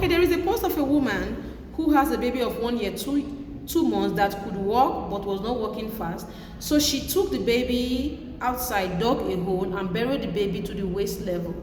Okay, there is a post of a woman who has a baby of 1 year, 2 months that could walk but was not walking fast. So she took the baby outside, dug a hole, and buried the baby to the waist level.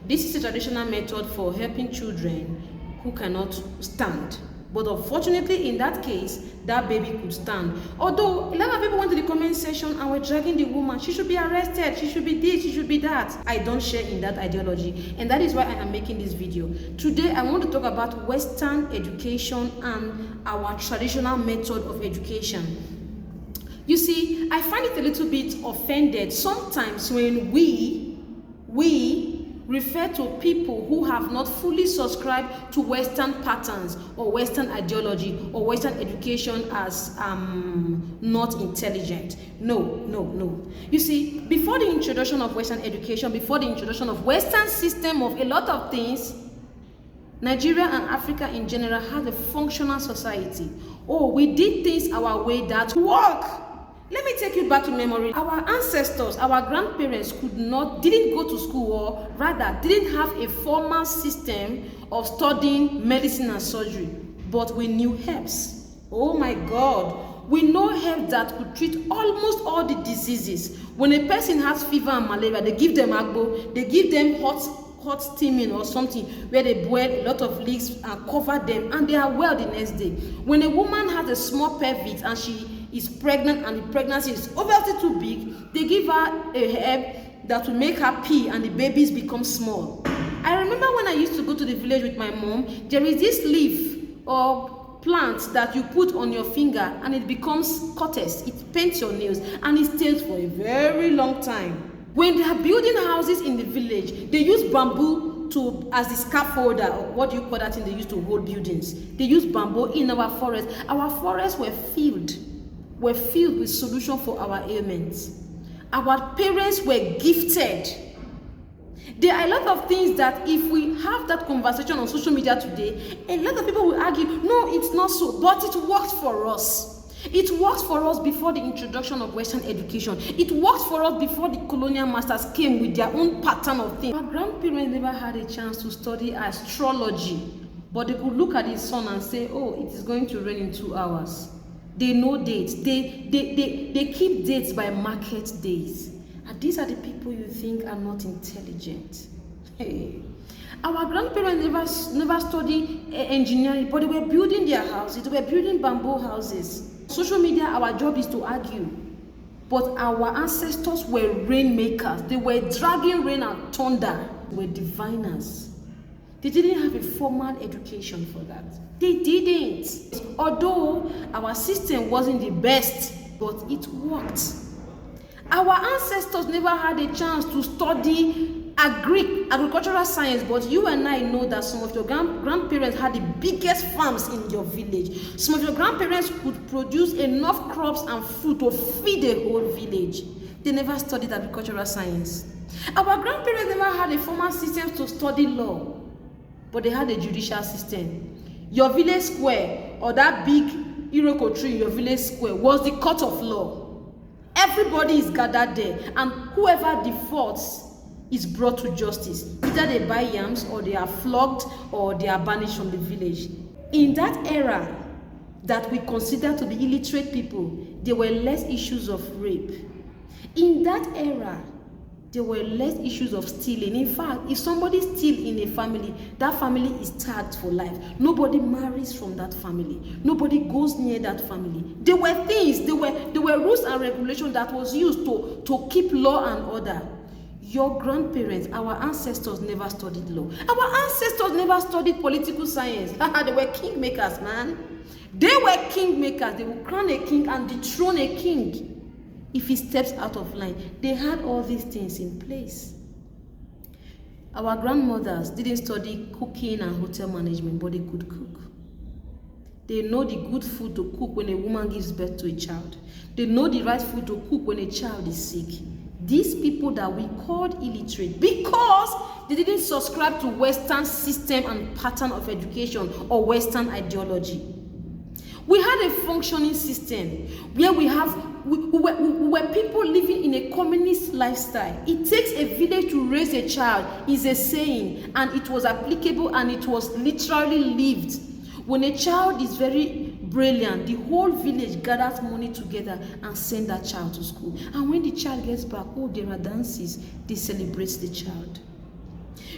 This is a traditional method for helping children who cannot stand. But unfortunately, in that case, that baby could stand. Although a lot of people went to the comment section and were dragging the woman. She should be arrested. She should be this. She should be that. I don't share in that ideology. And that is why I am making this video. Today, I want to talk about Western education and our traditional method of education. You see, I find it a little bit offended sometimes when we refer to people who have not fully subscribed to Western patterns or Western ideology or Western education as not intelligent. No. You see, before the introduction of Western education, before the introduction of Western system of a lot of things, Nigeria and Africa in general had a functional society. Oh, we did things our way that work. Let me take you back to memory. Our ancestors, our grandparents didn't go to school, or rather didn't have a formal system of studying medicine and surgery, but we knew herbs. Oh my God. We know herbs that could treat almost all the diseases. When a person has fever and malaria, they give them agbo, they give them hot steaming or something where they boil a lot of leaves and cover them, and they are well the next day. When a woman has a small pelvis and she is pregnant and the pregnancy is obviously too big, they give her a herb that will make her pee and the babies become small. I remember when I used to go to the village with my mom, there is this leaf or plant that you put on your finger and it becomes cutters. It paints your nails and it stays for a very long time. When they are building houses in the village, they use bamboo as the scaffolder, or what do you call that thing they used to hold buildings? They use bamboo in our forest. Our forests were filled with solution for our ailments. Our parents were gifted. There are a lot of things that if we have that conversation on social media today, a lot of people will argue, no, it's not so, but it worked for us. It worked for us before the introduction of Western education. It worked for us before the colonial masters came with their own pattern of things. Our grandparents never had a chance to study astrology, but they could look at the sun and say, oh, it is going to rain in 2 hours. They know dates. They keep dates by market days. And these are the people you think are not intelligent. Hey. Our grandparents never studied engineering, but they were building their houses. They were building bamboo houses. Social media, our job is to argue. But our ancestors were rainmakers. They were dragging rain and thunder. They were diviners. They didn't have a formal education for that. They didn't. Although our system wasn't the best, but it worked. Our ancestors never had a chance to study agricultural science, but you and I know that some of your grandparents had the biggest farms in your village. Some of your grandparents could produce enough crops and food to feed a whole village. They never studied agricultural science. Our grandparents never had a formal system to study law, but they had a judicial system. Your village square or that big Iroko tree in your village square was the court of law. Everybody is gathered there, and whoever defaults is brought to justice. Either they buy yams, or they are flogged, or they are banished from the village. In that era that we consider to be illiterate people, there were less issues of rape. In that era, there were less issues of stealing. In fact, if somebody steals in a family, that family is tagged for life. Nobody marries from that family. Nobody goes near that family. There were things, there were rules and regulations that was used to keep law and order. Your grandparents, our ancestors never studied law. Our ancestors never studied political science. They were kingmakers, man. They were kingmakers. They would crown a king and dethrone a king if he steps out of line. They had all these things in place. Our grandmothers didn't study cooking and hotel management, but they could cook. They know the good food to cook when a woman gives birth to a child. They know the right food to cook when a child is sick. These people that we called illiterate because they didn't subscribe to Western system and pattern of education or Western ideology. We had a functioning system where we were people living in a communist lifestyle. It takes a village to raise a child is a saying, and it was applicable and it was literally lived. When a child is very brilliant, the whole village gathers money together and send that child to school. And when the child gets back, oh, there are dances, they celebrate the child.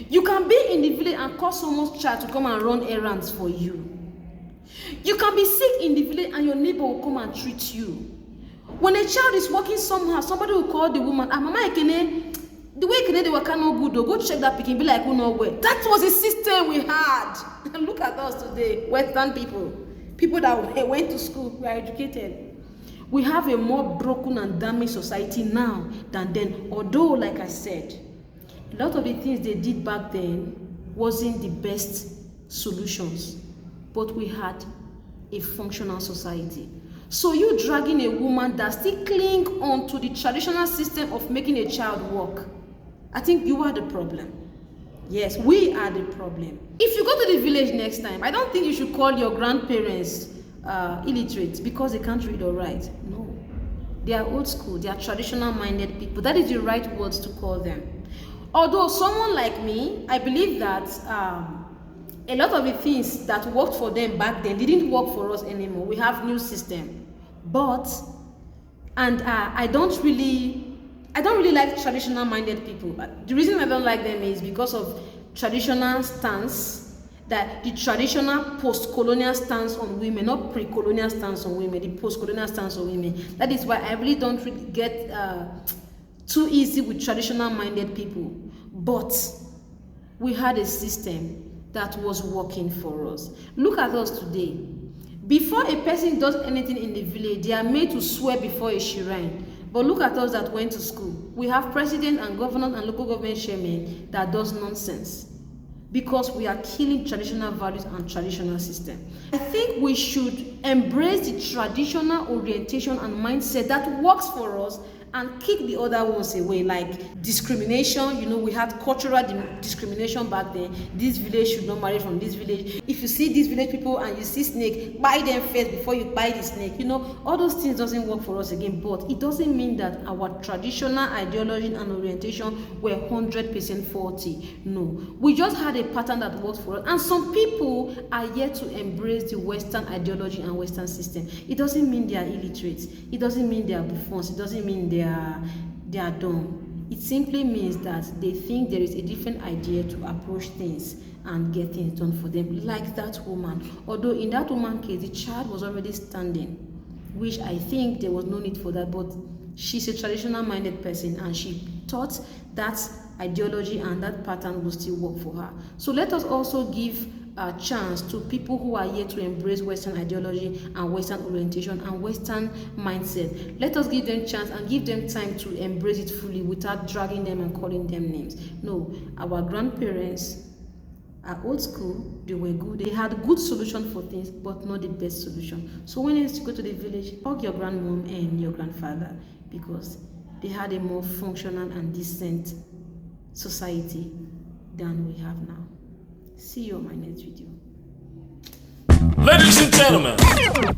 You can be in the village and call someone's child to come and run errands for you. You can be sick in the village and your neighbor will come and treat you. When a child is working somehow, somebody will call the woman, Mama Ekene, the way Ekene they were kind of good, though, go check that pikin, be like, who know where. That was a system we had. And look at us today, Western people that went to school, we are educated. We have a more broken and damaged society now than then. Although, like I said, a lot of the things they did back then wasn't the best solutions, but we had a functional society. So you dragging a woman that still cling on to the traditional system of making a child work, I think you are the problem. Yes, we are the problem. If you go to the village next time, I don't think you should call your grandparents illiterate because they can't read or write. No, they are old school, they are traditional minded people. That is the right words to call them. Although someone like me, I believe that a lot of the things that worked for them back then didn't work for us anymore. We have new system, but I don't really like traditional minded people. The reason I don't like them is because of traditional stance, that the traditional post-colonial stance on women, not pre-colonial stance on women, the post-colonial stance on women. That is why I really don't really get too easy with traditional minded people. But we had a system that was working for us. Look at us today. Before a person does anything in the village, they are made to swear before a shrine. But look at us that went to school. We have president and governors and local government chairmen that does nonsense because we are killing traditional values and traditional system. I think we should embrace the traditional orientation and mindset that works for us and kick the other ones away, like discrimination. You know, we had cultural discrimination back then. This village should not marry from this village. If you see these village people and you see snake, buy them first before you buy the snake. You know, all those things doesn't work for us again, but it doesn't mean that our traditional ideology and orientation were 100% faulty. No, we just had a pattern that works for us, and some people are yet to embrace the Western ideology and Western system. It doesn't mean they are illiterate. It doesn't mean they are buffoons. It doesn't mean they are dumb. It simply means that they think there is a different idea to approach things and get things done for them, like that woman. Although in that woman's case, the child was already standing, which I think there was no need for that, but she's a traditional minded person and she thought that ideology and that pattern will still work for her. So let us also give a chance to people who are yet to embrace Western ideology and Western orientation and Western mindset. Let us give them chance and give them time to embrace it fully without dragging them and calling them names. No, our grandparents are old school, they were good, they had good solution for things, but not the best solution. So when you go to the village, hug your grandmom and your grandfather because they had a more functional and decent society than we have now. See you on my next video. Ladies and gentlemen,